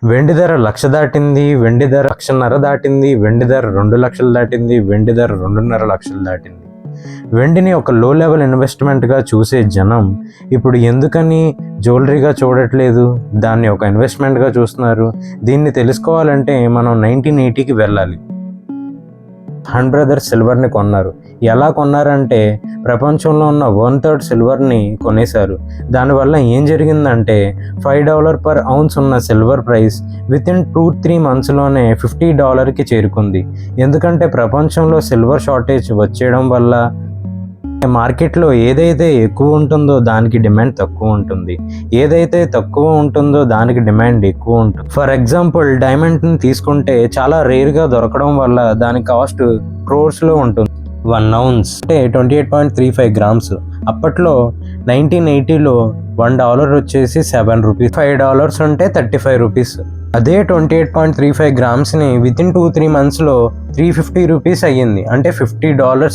వెండి ధర 1,00,000 దాటింది, వెండి ధర 1,50,000 దాటింది, వెండి ధర 2,00,000 దాటింది, వెండి ధర 2,50,000 దాటింది. వెండిని ఒక లో లెవెల్ ఇన్వెస్ట్మెంట్గా చూసే జనం ఇప్పుడు ఎందుకని జ్యువెలరీగా చూడట్లేదు, దాన్ని ఒక ఇన్వెస్ట్మెంట్గా చూస్తున్నారు? దీన్ని తెలుసుకోవాలంటే మనం 1980కి వెళ్ళాలి. హన్ బ్రదర్స్ సిల్వర్ని కొన్నారు. ఎలా కొన్నారంటే ప్రపంచంలో ఉన్న 1/3 సిల్వర్ని కొనేశారు. దానివల్ల ఏం జరిగిందంటే $5 per ounce ఉన్న సిల్వర్ ప్రైస్ వితిన్ 2-3 monthsలోనే $50కి చేరుకుంది. ఎందుకంటే ప్రపంచంలో సిల్వర్ షార్టేజ్ వచ్చేయడం వల్ల మార్కెట్లో ఏదైతే ఎక్కువ ఉంటుందో దానికి డిమాండ్ తక్కువ ఉంటుంది, ఏదైతే తక్కువ ఉంటుందో దానికి డిమాండ్ ఎక్కువ ఉంటుంది. ఫర్ ఎగ్జాంపుల్ డైమండ్ని తీసుకుంటే చాలా రేర్గా దొరకడం వల్ల దాని కాస్ట్ క్రోర్స్లో ఉంటుంది. 1 ounce అంటే 28.35 grams. అప్పట్లో 1980లో $1 వచ్చేసి $7, $5 అంటే $35. అదే 28.35 gramsని వితిన్ 2-3 monthsలో $350 అయ్యింది, అంటే $50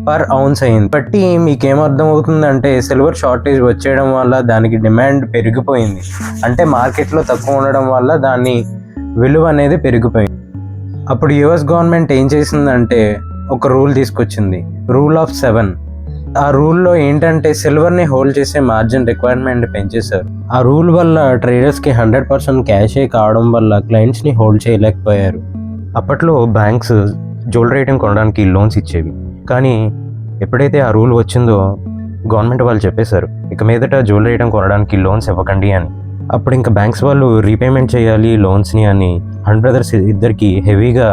per ounce అయింది. బట్టి మీకేమర్థం అవుతుందంటే సిల్వర్ షార్టేజ్ వచ్చేయడం వల్ల దానికి డిమాండ్ పెరిగిపోయింది, అంటే మార్కెట్లో తక్కువ ఉండడం వల్ల దాని విలువ అనేది పెరిగిపోయింది. అప్పుడు యుఎస్ గవర్నమెంట్ ఏం చేసిందంటే ఒక రూల్ తీసుకొచ్చింది, రూల్ ఆఫ్ 7. ఆ రూల్లో ఏంటంటే సిల్వర్ని హోల్డ్ చేసే మార్జిన్ రిక్వైర్మెంట్ పెంచేశారు. ఆ రూల్ వల్ల ట్రేడర్స్కి 100% క్యాషే కావడం వల్ల క్లయింట్స్ని హోల్డ్ చేయలేకపోయారు. అప్పట్లో బ్యాంక్స్ జ్యువెలరీ ఐటెం కొనడానికి లోన్స్ ఇచ్చేవి, కానీ ఎప్పుడైతే ఆ రూల్ వచ్చిందో గవర్నమెంట్ వాళ్ళు చెప్పేశారు ఇక మీదట జ్యువెలరీ ఐటెం కొనడానికి లోన్స్ ఇవ్వకండి అని. అప్పుడు ఇంకా బ్యాంక్స్ వాళ్ళు రీపేమెంట్ చేయాలి లోన్స్ని అని హన్ బ్రదర్స్ ఇద్దరికి హెవీగా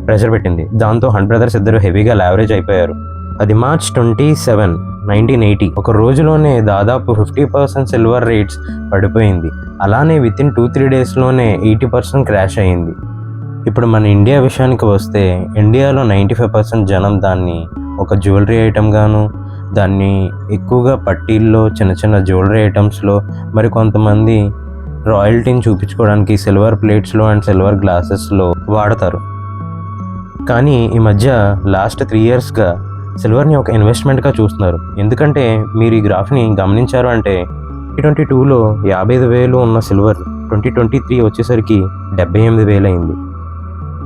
ప్రెషర్ పెట్టింది. దాంతో హన్ బ్రదర్స్ ఇద్దరు హెవీగా లావరేజ్ అయిపోయారు. అది March 27, 1980. ఒక రోజులోనే దాదాపు 50% సిల్వర్ రేట్స్ పడిపోయింది. అలానే వితిన్ 2-3 daysలోనే 80% క్రాష్ అయ్యింది. ఇప్పుడు మన ఇండియా విషయానికి వస్తే ఇండియాలో 95% జనం దాన్ని ఒక జ్యువెలరీ ఐటెం గాను, దాన్ని ఎక్కువగా పట్టీల్లో చిన్న చిన్న జ్యువెలరీ ఐటమ్స్లో, మరి కొంతమంది రాయల్టీని చూపించుకోవడానికి సిల్వర్ ప్లేట్స్లో అండ్ సిల్వర్ గ్లాసెస్లో వాడతారు. కానీ ఈ మధ్య లాస్ట్ 3 yearsగా సిల్వర్ని ఒక ఇన్వెస్ట్మెంట్గా చూస్తున్నారు. ఎందుకంటే మీరు ఈ గ్రాఫ్ని గమనించారు అంటే 2022లో 55,000 ఉన్న సిల్వర్ 2023 వచ్చేసరికి 78,000 అయింది,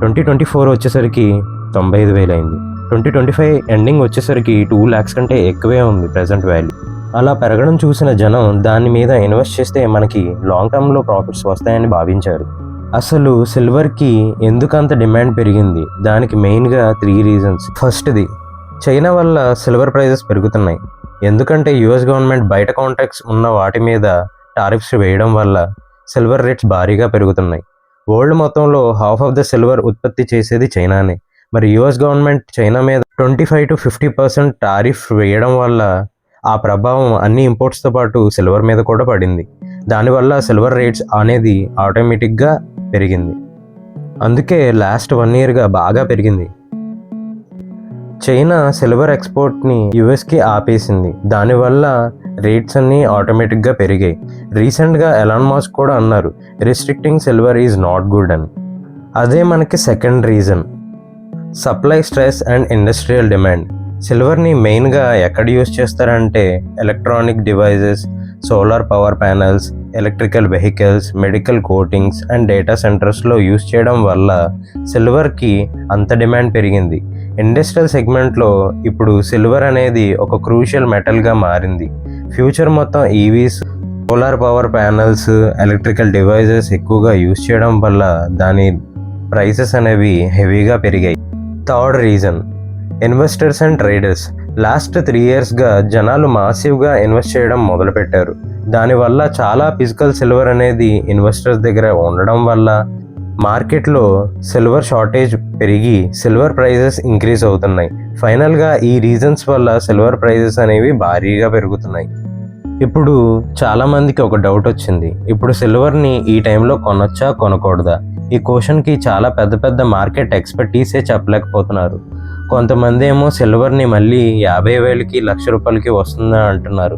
2024 వచ్చేసరికి 95,000 అయింది, 2025 ఎండింగ్ వచ్చేసరికి 2 lakhs కంటే ఎక్కువే ఉంది ప్రజెంట్ వాల్యూ. అలా పెరగడం చూసిన జనం దాని మీద ఇన్వెస్ట్ చేస్తే మనకి లాంగ్ టర్మ్లో ప్రాఫిట్స్ వస్తాయని భావించారు. అసలు సిల్వర్కి ఎందుకంత డిమాండ్ పెరిగింది? దానికి మెయిన్గా 3 reasons. ఫస్ట్ది, చైనా వల్ల సిల్వర్ ప్రైజెస్ పెరుగుతున్నాయి. ఎందుకంటే యుఎస్ గవర్నమెంట్ బయట కాంట్రాక్ట్స్ ఉన్న వాటి మీద టారిఫ్స్ వేయడం వల్ల సిల్వర్ రేట్స్ భారీగా పెరుగుతున్నాయి. వరల్డ్ మొత్తంలో హాఫ్ ఆఫ్ ద సిల్వర్ ఉత్పత్తి చేసేది చైనానే. మరి యుఎస్ గవర్నమెంట్ చైనా మీద 25-50% టారిఫ్ వేయడం వల్ల ఆ ప్రభావం అన్ని ఇంపోర్ట్స్తో పాటు సిల్వర్ మీద కూడా పడింది. దానివల్ల సిల్వర్ రేట్స్ అనేది ఆటోమేటిక్గా పెరిగింది. అందుకే లాస్ట్ 1 yearగా బాగా పెరిగింది. చైనా సిల్వర్ ఎక్స్పోర్ట్ని యుఎస్కి ఆపేసింది, దానివల్ల రేట్స్ అన్నీ ఆటోమేటిక్గా పెరిగాయి. రీసెంట్గా ఎలాన్ మస్క్ కూడా అన్నారు restricting silver is not good అని. అదే మనకి second reason, supply stress and industrial demand. సిల్వర్ని మెయిన్గా ఎక్కడ యూస్ చేస్తారంటే electronic devices, solar power panels, electrical vehicles, medical coatings and data సెంటర్స్లో యూస్ చేయడం వల్ల సిల్వర్కి అంత డిమాండ్ పెరిగింది. ఇండస్ట్రియల్ సెగ్మెంట్లో ఇప్పుడు సిల్వర్ అనేది ఒక క్రూషియల్ మెటల్గా మారింది. ఫ్యూచర్ మొత్తం EVs, solar power panels, electrical devices ఎక్కువగా యూస్ చేయడం వల్ల దాని ప్రైసెస్ అనేవి హెవీగా పెరిగాయి. Third reason, investors and traders. Last 3 yearsగా జనాలు మాసివ్గా ఇన్వెస్ట్ చేయడం మొదలుపెట్టారు. దానివల్ల చాలా ఫిజికల్ సిల్వర్ అనేది ఇన్వెస్టర్స్ దగ్గర ఉండడం వల్ల మార్కెట్లో సిల్వర్ షార్టేజ్ పెరిగి సిల్వర్ ప్రైజెస్ ఇంక్రీజ్ అవుతున్నాయి. ఫైనల్గా ఈ రీజన్స్ వల్ల సిల్వర్ ప్రైజెస్ అనేవి భారీగా పెరుగుతున్నాయి. ఇప్పుడు చాలామందికి ఒక డౌట్ వచ్చింది, ఇప్పుడు సిల్వర్ని ఈ టైంలో కొనొచ్చా కొనకూడదా? ఈ క్వశ్చన్కి చాలా పెద్ద పెద్ద మార్కెట్ ఎక్స్పర్టీసే చెప్పలేకపోతున్నారు. కొంతమంది ఏమో సిల్వర్ని మళ్ళీ 50,000కి ₹1,00,000 వస్తుందని అంటున్నారు.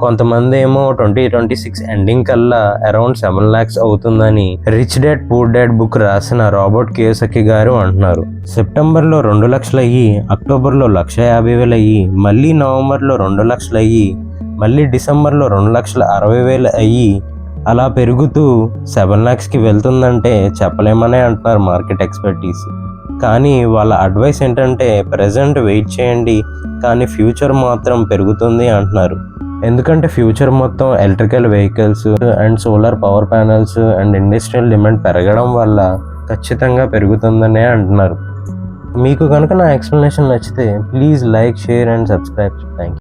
కొంతమంది ఏమో 2026 ఎండింగ్ కల్లా అరౌండ్ 7 lakhs అవుతుందని rich dad poor dad book రాసిన రాబర్ట్ కియోసాకి గారు అంటున్నారు. సెప్టెంబర్లో 2 లక్షలు అయ్యి, అక్టోబర్లో 1,50,000 అయ్యి, మళ్ళీ నవంబర్లో 2 లక్షలు అయ్యి, మళ్ళీ డిసెంబర్లో 2,60,000 అయ్యి అలా పెరుగుతూ 7 lakhsకి వెళ్తుందంటే చెప్పలేమనే అంటున్నారు మార్కెట్ ఎక్స్పర్టీస్. కానీ వాళ్ళ అడ్వైస్ ఏంటంటే ప్రజెంట్ వెయిట్ చేయండి, కానీ ఫ్యూచర్ మాత్రం పెరుగుతుంది అంటున్నారు. ఎందుకంటే ఫ్యూచర్ మొత్తం electrical vehicles and solar power panels and industrial demand పెరగడం వల్ల ఖచ్చితంగా పెరుగుతుందనే అంటున్నారు. మీకు కనుక నా ఎక్స్ప్లెనేషన్ నచ్చితే please like, share and subscribe. Thank you.